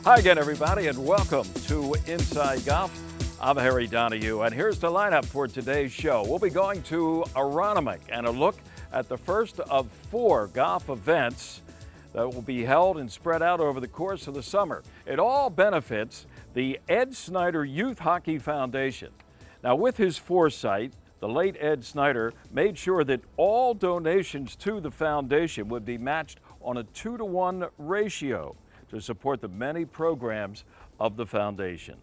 Hi again, everybody, and welcome to Inside Golf. I'm Harry Donahue, and here's the lineup for today's show. We'll be going to Aronimink and a look at the first of 4 golf events that will be held and spread out over the course of the summer. It all benefits the Ed Snider Youth Hockey Foundation. Now, with his foresight, the late Ed Snider made sure that all donations to the foundation would be matched on a 2-to-1 ratio to support the many programs of the foundation.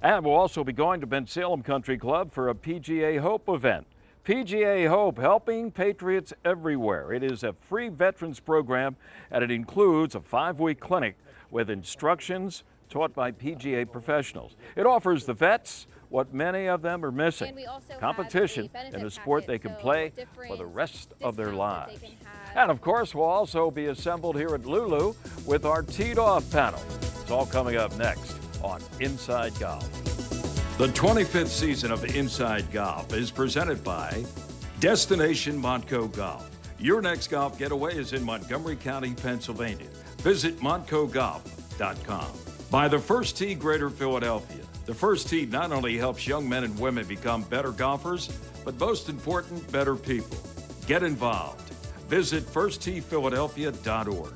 And we'll also be going to Ben Salem Country Club for a PGA Hope event. PGA Hope, helping patriots everywhere. It is a free veterans program, and it includes a 5-week clinic with instructions taught by PGA professionals. It offers the vets what many of them are missing, competition in a sport they can play for the rest of their lives. And of course, we'll also be assembled here at Lulu with our teed off panel. It's all coming up next on Inside Golf. The 25th season of Inside Golf is presented by Destination Montco Golf. Your next golf getaway is in Montgomery County, Pennsylvania. Visit montcogolf.com. By the First Tee Greater Philadelphia. The First Tee not only helps young men and women become better golfers, but most important, better people. Get involved. Visit firstteephiladelphia.org.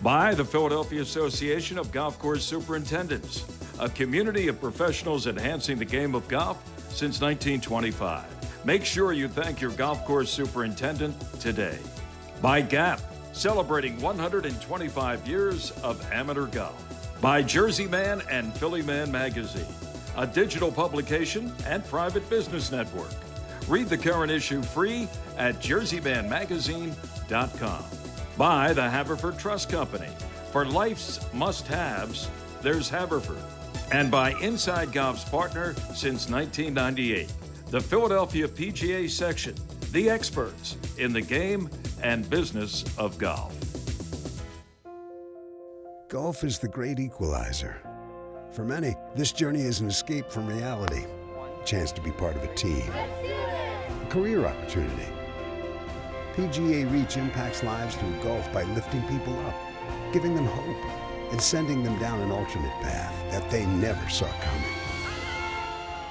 By the Philadelphia Association of Golf Course Superintendents, a community of professionals enhancing the game of golf since 1925. Make sure you thank your golf course superintendent today. By Gap, celebrating 125 years of amateur golf. By Jersey Man and Philly Man Magazine, a digital publication and private business network. Read the current issue free at jerseymanmagazine.com. By the Haverford Trust Company. For life's must-haves, there's Haverford. And by Inside Golf's partner since 1998, the Philadelphia PGA section, the experts in the game and business of golf. Golf is the great equalizer. For many, this journey is an escape from reality, a chance to be part of a team, a career opportunity. PGA Reach impacts lives through golf by lifting people up, giving them hope, and sending them down an alternate path that they never saw coming.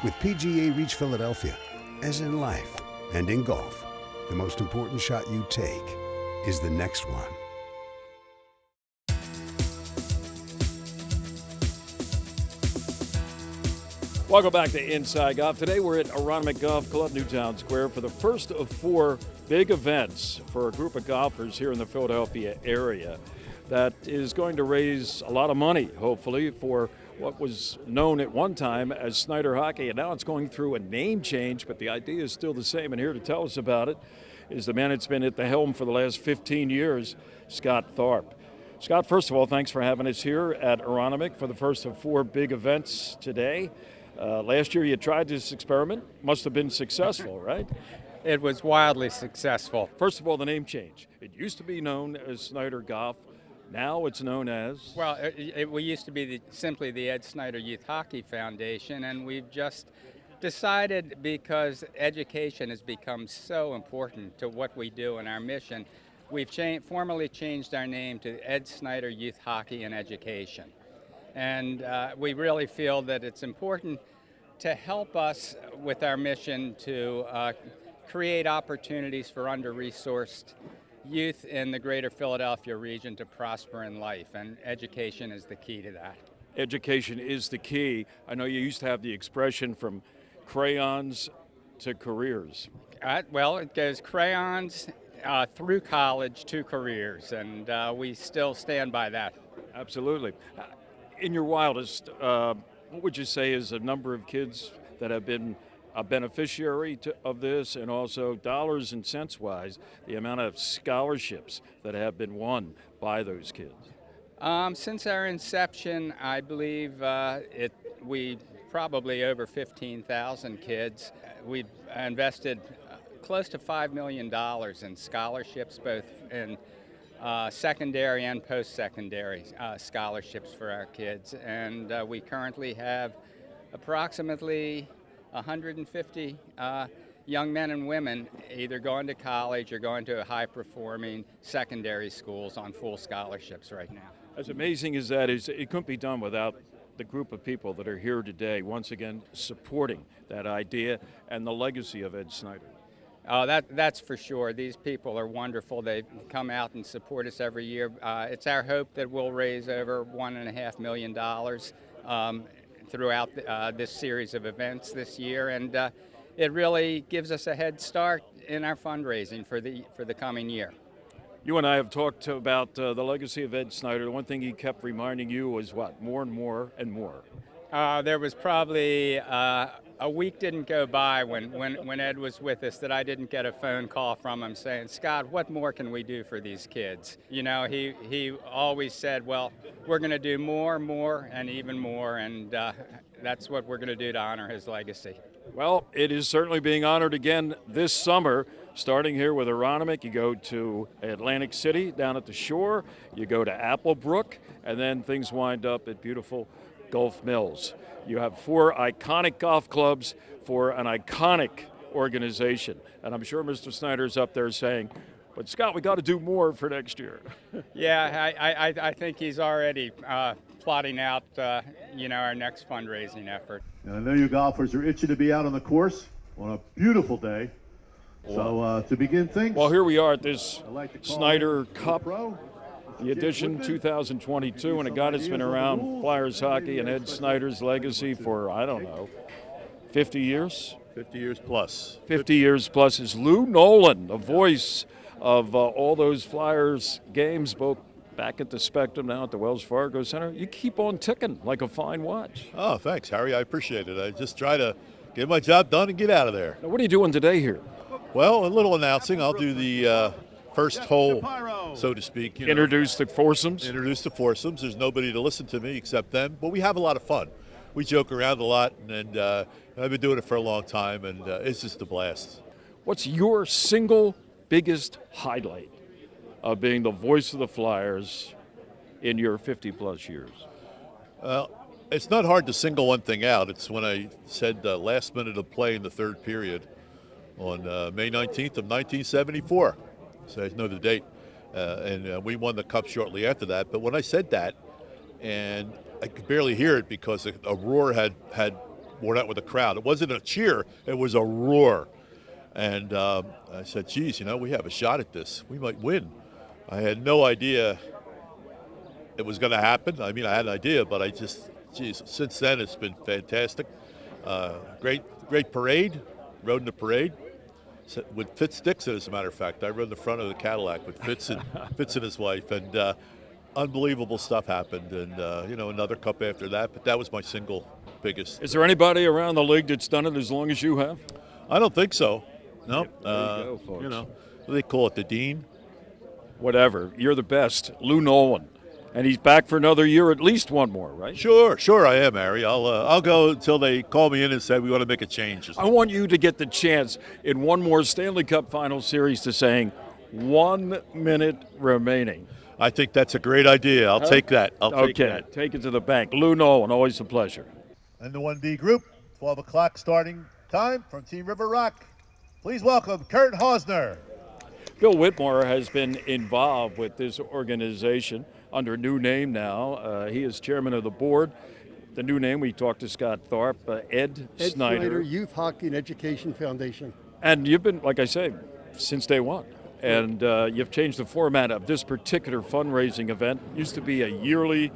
With PGA Reach Philadelphia, as in life and in golf, the most important shot you take is the next one. Welcome back to Inside Golf. Today we're at Aronimink Golf Club, Newtown Square, for the first of 4 big events for a group of golfers here in the Philadelphia area that is going to raise a lot of money, hopefully, for what was known at one time as Snider Hockey, and now it's going through a name change, but the idea is still the same. And here to tell us about it is the man that's been at the helm for the last 15 years, Scott Tharp. Scott, first of all, thanks for having us here at Aronimink for the first of 4 big events today. Last year you tried this experiment. Must have been successful, right? It was wildly successful. First of all, the name change. It used to be known as Snider Golf. Now it's known as? Well, we used to be simply the Ed Snider Youth Hockey Foundation, and we've just decided, because education has become so important to what we do and our mission, we've formally changed our name to Ed Snider Youth Hockey and Education. And we really feel that it's important to help us with our mission to create opportunities for under-resourced youth in the greater Philadelphia region to prosper in life, and education is the key to that. Education is the key. I know you used to have the expression from crayons to careers. Well, it goes crayons through college to careers, and we still stand by that. Absolutely. In your wildest, what would you say is the number of kids that have been a beneficiary of this, and also dollars and cents wise, the amount of scholarships that have been won by those kids? Since our inception, I believe we probably over 15,000 kids. We've invested close to $5 million in scholarships, both in secondary and post-secondary scholarships for our kids. And we currently have approximately 150 young men and women either going to college or going to high-performing secondary schools on full scholarships right now. As amazing as that is, it couldn't be done without the group of people that are here today, once again supporting that idea and the legacy of Ed Snider. Oh, that's for sure. These people are wonderful. They come out and support us every year. It's our hope that we'll raise over $1.5 million throughout this series of events this year, and it really gives us a head start in our fundraising for the coming year. You and I have talked about the legacy of Ed Snider. The one thing he kept reminding you was what? More and more and more. There was probably a week didn't go by when Ed was with us that I didn't get a phone call from him saying, "Scott, what more can we do for these kids?" You know, he always said, "Well, we're going to do more, and even more," and that's what we're going to do to honor his legacy. Well, it is certainly being honored again this summer, starting here with Aronimink. You go to Atlantic City down at the shore, you go to Applebrook, and then things wind up at beautiful Gulf Mills. You have 4 iconic golf clubs for an iconic organization. And I'm sure Mr. Snider's up there saying, but Scott, we got to do more for next year. Yeah, I think he's already plotting out, our next fundraising effort. And I know you golfers are itching to be out on the course on a beautiful day. So to begin things, well, here we are at this Snider Cup, Pro, the edition 2022, and a guy that's been around Flyers hockey and Ed Snider's legacy for, I don't know, 50 years? 50 years plus. 50 years plus is Lou Nolan, the voice of all those Flyers games, both back at the Spectrum, now at the Wells Fargo Center. You keep on ticking like a fine watch. Oh, thanks, Harry. I appreciate it. I just try to get my job done and get out of there. Now, what are you doing today here? Well, a little announcing. I'll do the first hole, so to speak. Introduce the foursomes? Introduce the foursomes. There's nobody to listen to me except them, but we have a lot of fun. We joke around a lot, and I've been doing it for a long time, and it's just a blast. What's your single biggest highlight of being the voice of the Flyers in your 50-plus years? It's not hard to single one thing out. It's when I said last minute of play in the third period on May 19th of 1974. So I know the date. And we won the Cup shortly after that. But when I said that, and I could barely hear it because a roar had worn out with the crowd. It wasn't a cheer, it was a roar. And I said, geez, we have a shot at this. We might win. I had no idea it was going to happen. I mean, I had an idea, but since then it's been fantastic. Great parade. Rode in the parade with Fitz Dixon, as a matter of fact. I rode in the front of the Cadillac with Fitz and his wife, and unbelievable stuff happened. And another cup after that, but that was my single biggest. Is there anybody around the league that's done it as long as you have? I don't think so. No. There you go, folks. They call it the Dean. Whatever. You're the best. Lou Nolan. And he's back for another year, at least one more, right? Sure I am, Harry. I'll go until they call me in and say we want to make a change. I want you to get the chance in one more Stanley Cup Final Series to saying 1 minute remaining. I think that's a great idea. I'll take that. Okay, take it to the bank. Lou Nolan, always a pleasure. And the 1B group, 12 o'clock starting time from Team River Rock. Please welcome Kurt Hausner. Bill Whitmore has been involved with this organization under a new name now. He is chairman of the board. The new name, we talked to Scott Thorpe, Ed Snider. Youth Hockey and Education Foundation. And you've been, like I say, since day one. And you've changed the format of this particular fundraising event. Used to be a yearly,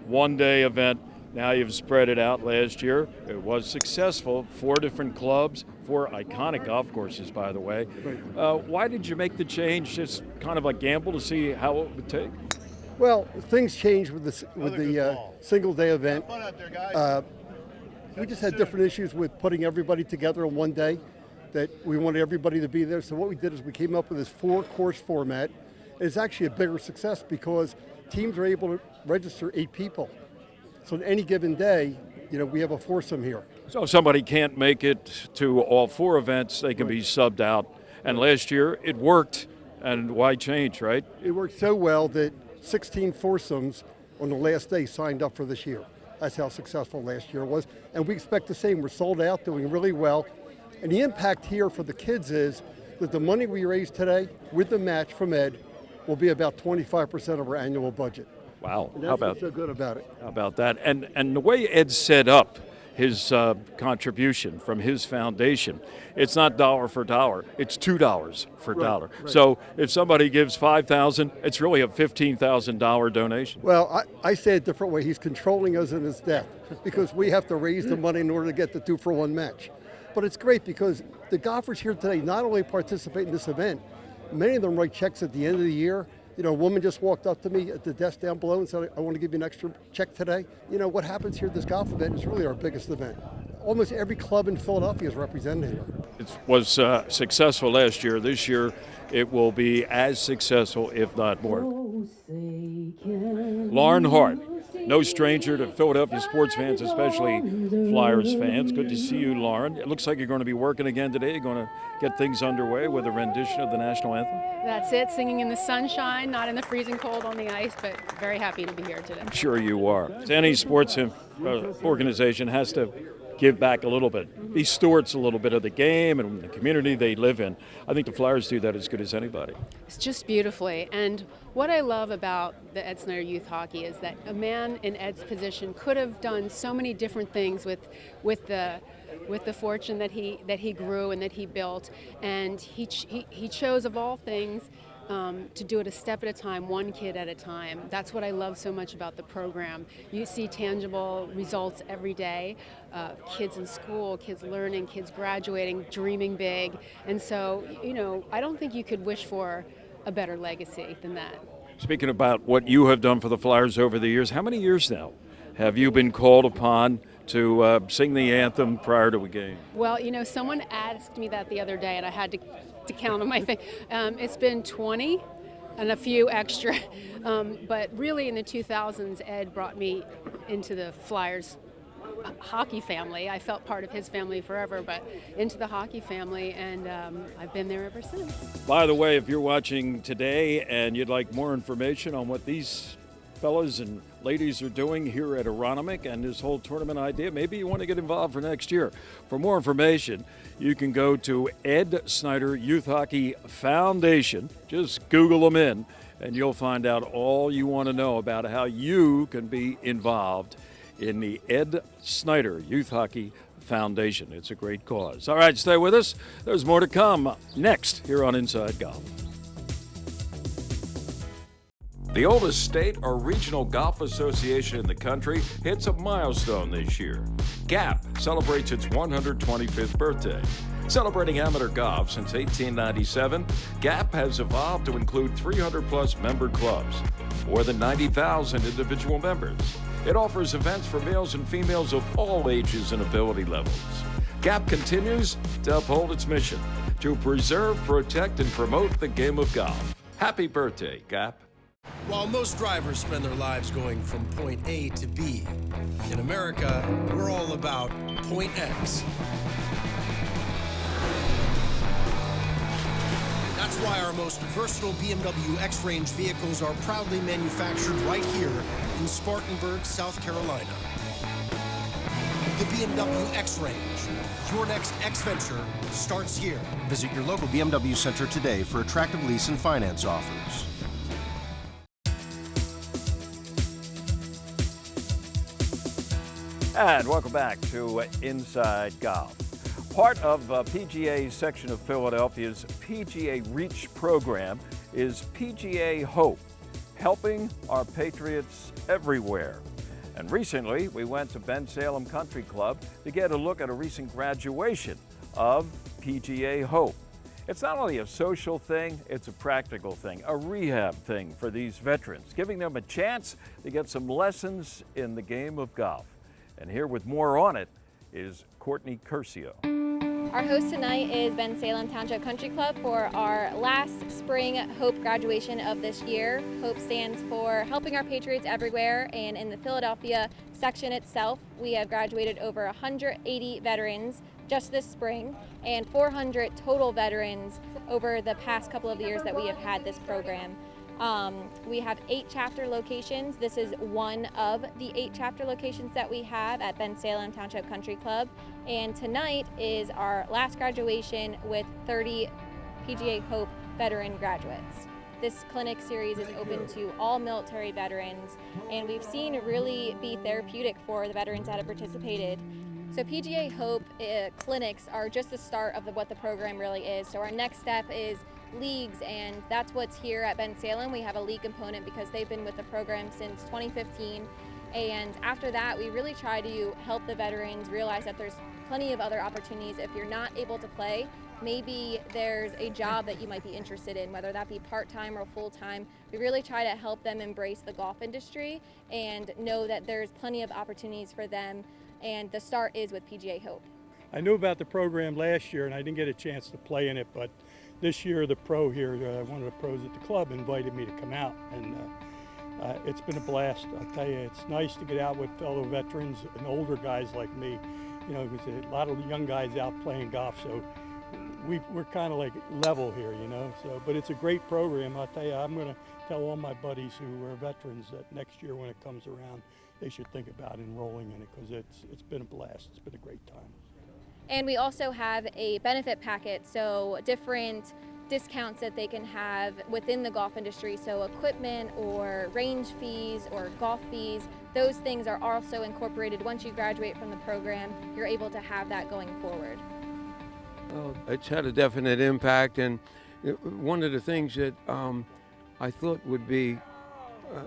one-day event. Now you've spread it out. Last year it was successful. 4 different clubs, 4 iconic golf courses, by the way. Why did you make the change? Just kind of a gamble to see how it would take? Well, things changed with the single-day event. We just had different issues with putting everybody together on one day, that we wanted everybody to be there. So what we did is we came up with this 4-course format. It's actually a bigger success because teams are able to register 8 people. So on any given day, we have a foursome here. So if somebody can't make it to all 4 events, they can be subbed out. And last year it worked, and why change, right? It worked so well that 16 foursomes on the last day signed up for this year. That's how successful last year was. And we expect the same. We're sold out, doing really well. And the impact here for the kids is that the money we raise today with the match from Ed will be about 25% of our annual budget. Wow. And that's what's so good about it. How about that? And the way Ed set up his contribution from his foundation, it's not dollar for dollar, it's $2 for dollar. Right. So if somebody gives $5,000, it's really a $15,000 donation. Well, I say it a different way. He's controlling us in his death because we have to raise the money in order to get the 2-for-1 match. But it's great because the golfers here today not only participate in this event, many of them write checks at the end of the year. You know, a woman just walked up to me at the desk down below and said, I want to give you an extra check today. You know, what happens here at this golf event is really our biggest event. Almost every club in Philadelphia is represented here. It was successful last year. This year it will be as successful, if not more. Lauren Hart, no stranger to Philadelphia sports fans, especially Flyers fans. Good to see you, Lauren. It looks like you're going to be working again today. You're going to get things underway with a rendition of the national anthem. That's it, singing in the sunshine, not in the freezing cold on the ice, but very happy to be here today. I'm sure you are. Any sports organization has to give back a little bit, be stewards a little bit of the game and the community they live in. I think the Flyers do that as good as anybody. It's just beautifully. And what I love about the Ed Snider Youth Hockey is that a man in Ed's position could have done so many different things with the fortune that he grew and that he built, and he chose, of all things, to do it a step at a time, one kid at a time. That's what I love so much about the program. You see tangible results every day. Kids in school, kids learning, kids graduating, dreaming big. And so, you know, I don't think you could wish for a better legacy than that. Speaking about what you have done for the Flyers over the years, how many years now have you been called upon to sing the anthem prior to a game? Well, you know, someone asked me that the other day, and I had to count on my face. It's been 20 and a few extra. But really in the 2000s, Ed brought me into the Flyers hockey family. I felt part of his family forever, but into the hockey family, and I've been there ever since. By the way, if you're watching today and you'd like more information on what these fellas and ladies are doing here at Aronimink and this whole tournament idea, maybe you want to get involved for next year. For more information, you can go to Ed Snider Youth Hockey Foundation. Just Google them in, and you'll find out all you want to know about how you can be involved in the Ed Snider Youth Hockey Foundation. It's a great cause. All right, stay with us. There's more to come next here on Inside Golf. The oldest state or regional golf association in the country hits a milestone this year. GAP celebrates its 125th birthday. Celebrating amateur golf since 1897, GAP has evolved to include 300-plus member clubs, more than 90,000 individual members. It offers events for males and females of all ages and ability levels. GAP continues to uphold its mission to preserve, protect, and promote the game of golf. Happy birthday, GAP. While most drivers spend their lives going from point A to B, in America, we're all about point X. That's why our most versatile BMW X-Range vehicles are proudly manufactured right here in Spartanburg, South Carolina. The BMW X-Range, your next X-Venture, starts here. Visit your local BMW Center today for attractive lease and finance offers. And welcome back to Inside Golf. Part of PGA's section of Philadelphia's PGA Reach program is PGA Hope, helping our Patriots everywhere. And recently, we went to Ben Salem Country Club to get a look at a recent graduation of PGA Hope. It's not only a social thing, it's a practical thing, a rehab thing for these veterans, giving them a chance to get some lessons in the game of golf. And here with more on it is Courtney Curcio. Our host tonight is Ben Salem Township Country Club for our last spring Hope graduation of this year. Hope stands for Helping Our Patriots Everywhere, and in the Philadelphia section itself, we have graduated over 180 veterans just this spring and 400 total veterans over the past couple of years that we have had this program. We have 8 chapter locations. This is one of the 8 chapter locations that we have at Bensalem Township Country Club. And tonight is our last graduation with 30 PGA Hope veteran graduates. This clinic series is open to all military veterans, and we've seen it really be therapeutic for the veterans that have participated. So PGA Hope clinics are just the start of what the program really is. So our next step is leagues, and that's what's here at Bensalem. We have a league component because they've been with the program since 2015. And after that, we really try to help the veterans realize that there's plenty of other opportunities. If you're not able to play, maybe there's a job that you might be interested in, whether that be part-time or full-time. We really try to help them embrace the golf industry and know that there's plenty of opportunities for them, and the start is with PGA Hope. I knew about the program last year and I didn't get a chance to play in it, but this year the pro here, one of the pros at the club, invited me to come out, and it's been a blast. I'll tell you, it's nice to get out with fellow veterans and older guys like me. You know, there's a lot of young guys out playing golf, so we're kind of like level here, you know. So, but it's a great program. I'll tell you, I'm going to tell all my buddies who are veterans that next year when it comes around, they should think about enrolling in it, because it's been a blast. It's been a great time. And we also have a benefit packet, so different discounts that they can have within the golf industry. So equipment or range fees or golf fees, those things are also incorporated. Once you graduate from the program, you're able to have that going forward. Well, it's had a definite impact, and one of the things that I thought would be,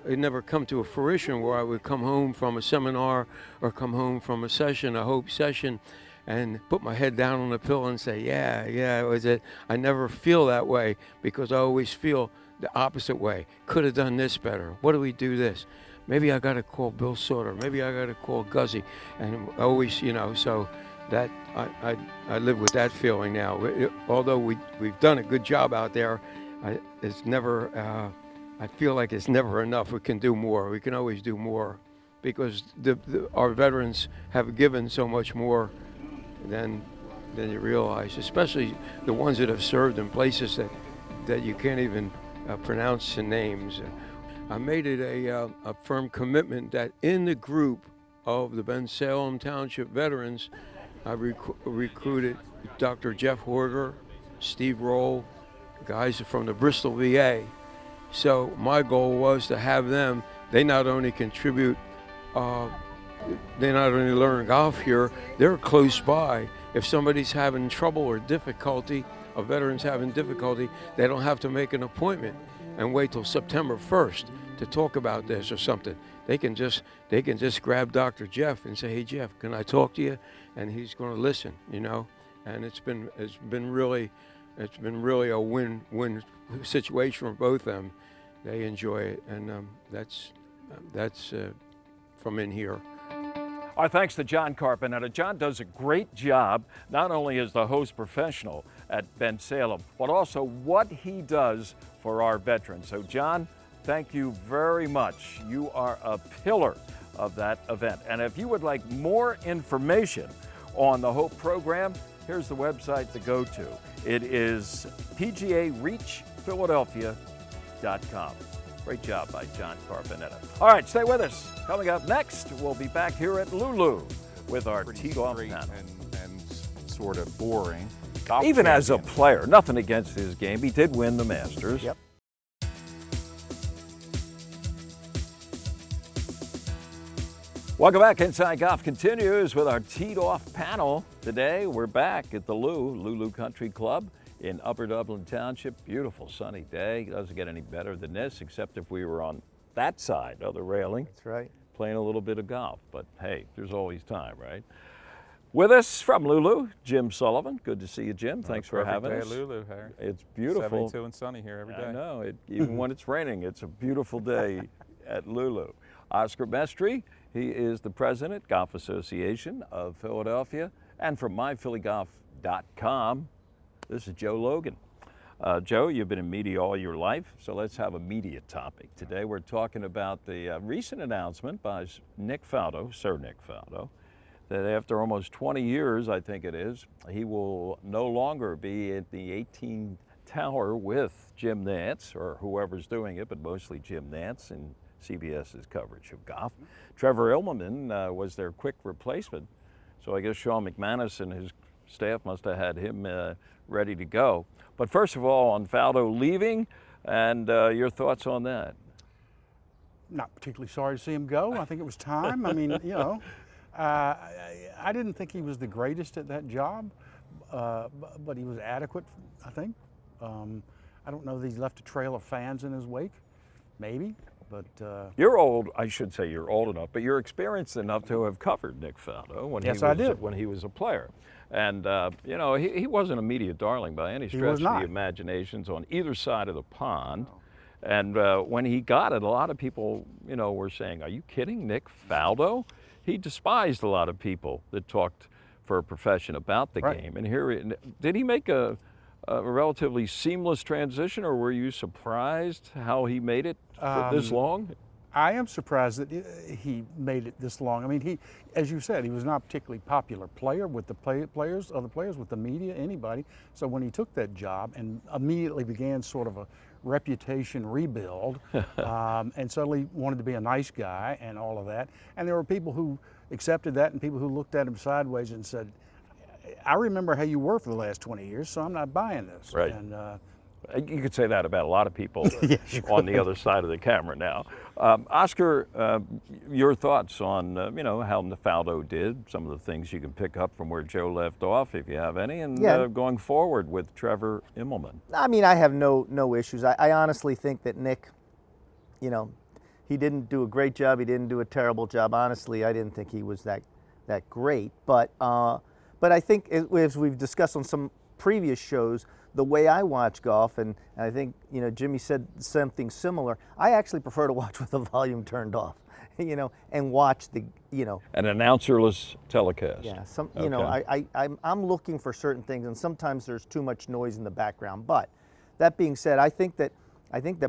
it never come to a fruition, where I would come home from a seminar or come home from a session, a Hope session, and put my head down on the pillow and say, yeah, it was it. I never feel that way, because I always feel the opposite way. Could have done this better. What do we do this? Maybe I got to call Bill Sauter. Maybe I got to call Guzzy. And always, you know, so that I live with that feeling now. Although we've done a good job out there, it's never, I feel like it's never enough. We can do more. We can always do more, because our veterans have given so much more than you realize, especially the ones that have served in places that you can't even pronounce the names. I made it a firm commitment that in the group of the Bensalem Township veterans, I recruited Dr. Jeff Horger, Steve Roll, guys from the Bristol VA. So my goal was to have them, they not only contribute, they not only learn golf here, they're close by. If somebody's having trouble or difficulty, a veteran's having difficulty, they don't have to make an appointment and wait till September 1st to talk about this or something. They can just grab Dr. Jeff and say, hey Jeff, can I talk to you? And he's going to listen, you know. And it's been really a win-win situation for both of them. They enjoy it, and that's from in here. Our thanks to John Carpenter. John does a great job, not only as the host professional at Bensalem, but also what he does for our veterans. So John, thank you very much. You are a pillar of that event. And if you would like more information on the Hope program, here's the website to go to. It is PGAReachPhiladelphia.com. Great job by John Carpenter. All right, stay with us. Coming up next, we'll be back here at Lulu with our teed-off panel. And sort of boring. Even as a player, nothing against his game. He did win the Masters. Yep. Welcome back. Inside Golf continues with our teed-off panel. Today, we're back at the Lulu Country Club in Upper Dublin Township. Beautiful sunny day. It doesn't get any better than this, except if we were on that side of the railing. That's right. Playing a little bit of golf. But hey, there's always time, right? With us from Lulu, Jim Sullivan. Good to see you, Jim. Thanks for having us. Perfect day at Lulu, Harry. It's beautiful. 72 and sunny here every day. I know. Even when it's raining, it's a beautiful day at Lulu. Oscar Mestri, he is the president, Golf Association of Philadelphia. And from myphillygolf.com, this is Joe Logan. Joe, you've been in media all your life, so let's have a media topic. Today we're talking about the recent announcement by Sir Nick Faldo, that after almost 20 years, I think it is, he will no longer be at the 18 tower with Jim Nantz, or whoever's doing it, but mostly Jim Nantz in CBS's coverage of golf. Trevor Immelman was their quick replacement, so I guess Sean McManus and his staff must have had him ready to go. But first of all, on Faldo leaving, and your thoughts on that? Not particularly sorry to see him go. I think it was time. I mean, you know, I didn't think he was the greatest at that job, but he was adequate, I think. I don't know that he's left a trail of fans in his wake, maybe, but... You're old, I should say you're old enough, but you're experienced enough to have covered Nick Faldo when he was a player. And, you know, he wasn't a media darling by any stretch of the imaginations on either side of the pond. And when he got it, a lot of people, you know, were saying, are you kidding, Nick Faldo? He despised a lot of people that talked for a profession about the game. And here, did he make a relatively seamless transition, or were you surprised how he made it for this long? I am surprised that he made it this long. I mean, he, as you said, he was not a particularly popular player with the players, with the media, anybody. So when he took that job and immediately began sort of a reputation rebuild, and suddenly wanted to be a nice guy and all of that. And there were people who accepted that and people who looked at him sideways and said, I remember how you were for the last 20 years, so I'm not buying this. Right. And, you could say that about a lot of people on the other side of the camera now. Oscar, your thoughts on you know, how Faldo did, some of the things you can pick up from where Joe left off, if you have any, and going forward with Trevor Immelman. I mean, I have no issues. I honestly think that Nick, you know, he didn't do a great job. He didn't do a terrible job. Honestly, I didn't think he was that great. But I think, as we've discussed on some previous shows, the way I watch golf, and I think, you know, Jimmy said something similar, I actually prefer to watch with the volume turned off, you know, and watch the, you know. An announcerless telecast. Yeah, you know, I'm looking for certain things, and sometimes there's too much noise in the background. But that being said, I think that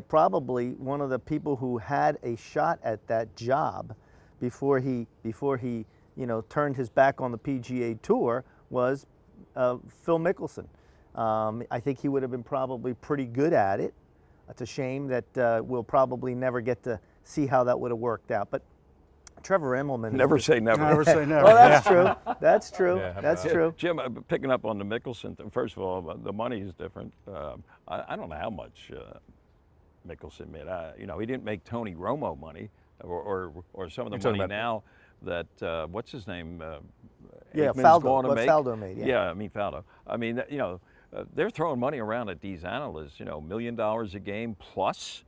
probably one of the people who had a shot at that job before he you know, turned his back on the PGA Tour was Phil Mickelson. I think he would have been probably pretty good at it. It's a shame that we'll probably never get to see how that would have worked out. But Trevor Immelman. Never say never. Never say never. Well, that's true. That's true. Yeah, that's true. Jim, picking up on the Mickelson thing, first of all, the money is different. I don't know how much Mickelson made. You know, he didn't make Tony Romo money or some of the money now that, what's his name? Faldo. What Faldo made. Yeah, I mean, Faldo. I mean, you know, they're throwing money around at these analysts, you know, $1 million a game plus.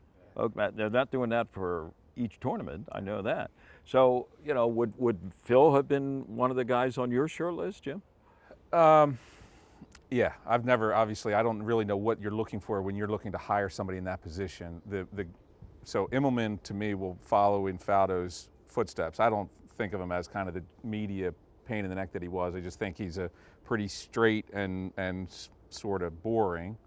They're not doing that for each tournament, I know that. So, you know, would Phil have been one of the guys on your short list, Jim? Yeah, I've never, obviously, I don't really know what you're looking for when you're looking to hire somebody in that position. So Immelman, to me, will follow in Faldo's footsteps. I don't think of him as kind of the media pain in the neck that he was. I just think he's a pretty straight and sort of boring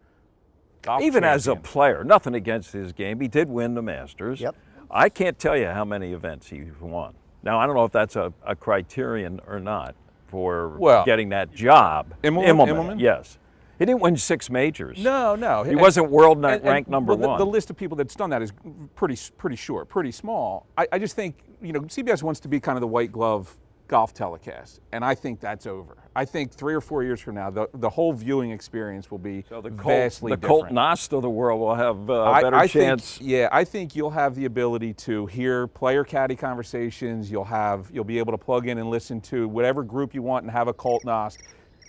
golf Even champion. as a player, nothing against his game. He did win the Masters. Yep. I can't tell you how many events he's won. Now, I don't know if that's a criterion or not for getting that job. Immelman? Yes. He didn't win 6 majors. No. He wasn't world ranked number one. The list of people that's done that is pretty short, pretty small. I just think, you know, CBS wants to be kind of the white glove golf telecast, and I think that's over. I think 3 or 4 years from now, the whole viewing experience will be vastly different. The Colt Nost of the world will have a better chance. I think you'll have the ability to hear player caddy conversations. You'll be able to plug in and listen to whatever group you want and have a Colt Nost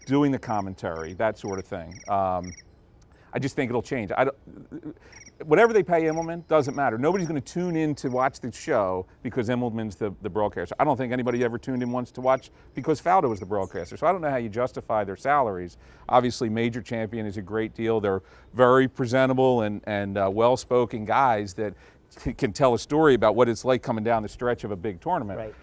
doing the commentary, that sort of thing. I just think it'll change. Whatever they pay Immelman doesn't matter. Nobody's going to tune in to watch the show because Immelman's the broadcaster. I don't think anybody ever tuned in once to watch because Faldo was the broadcaster. So I don't know how you justify their salaries. Obviously, Major Champion is a great deal. They're very presentable and well-spoken guys that can tell a story about what it's like coming down the stretch of a big tournament. Right.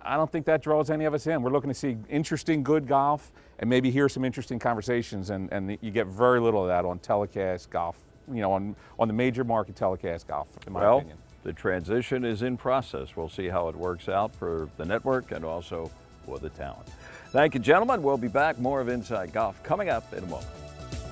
I don't think that draws any of us in. We're looking to see interesting, good golf and maybe hear some interesting conversations, and you get very little of that on telecast golf, you know, on the major market telecast golf, in my opinion. The transition is in process. We'll see how it works out for the network and also for the talent. Thank you, gentlemen. We'll be back. More of Inside Golf coming up in a moment.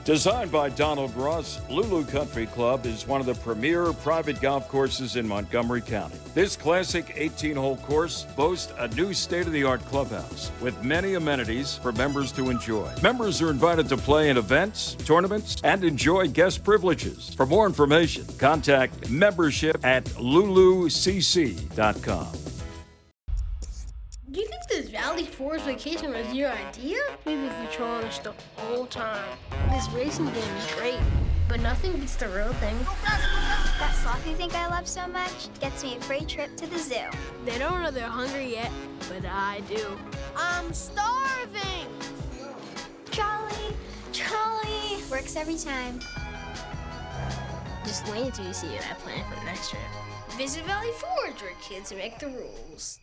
Designed by Donald Ross, Lulu Country Club is one of the premier private golf courses in Montgomery County. This classic 18-hole course boasts a new state-of-the-art clubhouse with many amenities for members to enjoy. Members are invited to play in events, tournaments, and enjoy guest privileges. For more information, contact membership at lulucc.com. Do you think this Valley Forge vacation was your idea? We've been controlling us the whole time. This racing game is great, but nothing beats the real thing. That sloth you think I love so much gets me a free trip to the zoo. They don't know they're hungry yet, but I do. I'm starving! Charlie, Charlie! Works every time. Just wait until you see that plan for the next trip. Visit Valley Forge, where kids make the rules.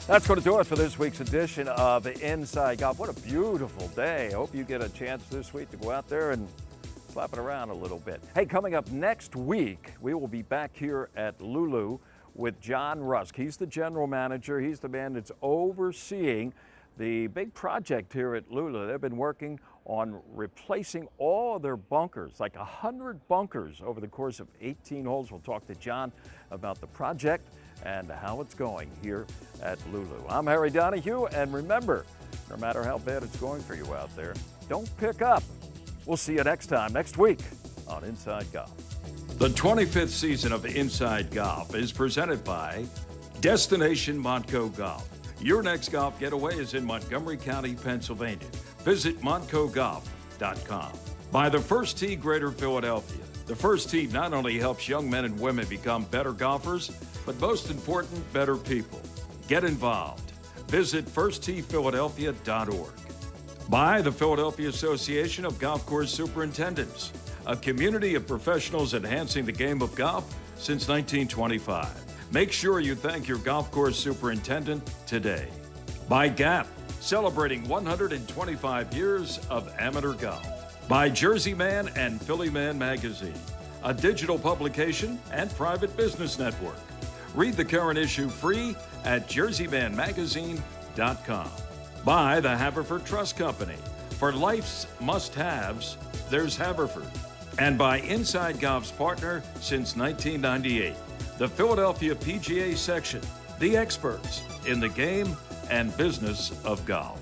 That's going to do it for this week's edition of Inside Golf. What a beautiful day. I hope you get a chance this week to go out there and slap it around a little bit. Hey, coming up next week, we will be back here at Lulu with John Rusk. He's the general manager. He's the man that's overseeing the big project here at Lulu. They've been working on replacing all of their bunkers, like 100 bunkers over the course of 18 holes. We'll talk to John about the project and how it's going here at Lulu. I'm Harry Donahue, and remember, no matter how bad it's going for you out there, don't pick up. We'll see you next time, next week on Inside Golf. The 25th season of Inside Golf is presented by Destination Montco Golf. Your next golf getaway is in Montgomery County, Pennsylvania. Visit montcogolf.com. By the First Tee Greater Philadelphia. The First Tee not only helps young men and women become better golfers, but most important, better people. Get involved. Visit firstteephiladelphia.org. By the Philadelphia Association of Golf Course Superintendents, a community of professionals enhancing the game of golf since 1925. Make sure you thank your golf course superintendent today. By Gap, celebrating 125 years of amateur golf. By Jersey Man and Philly Man Magazine, a digital publication and private business network. Read the current issue free at jerseymanmagazine.com. By the Haverford Trust Company. For life's must-haves, there's Haverford. And by Inside Golf's partner since 1998, the Philadelphia PGA section, the experts in the game and business of golf.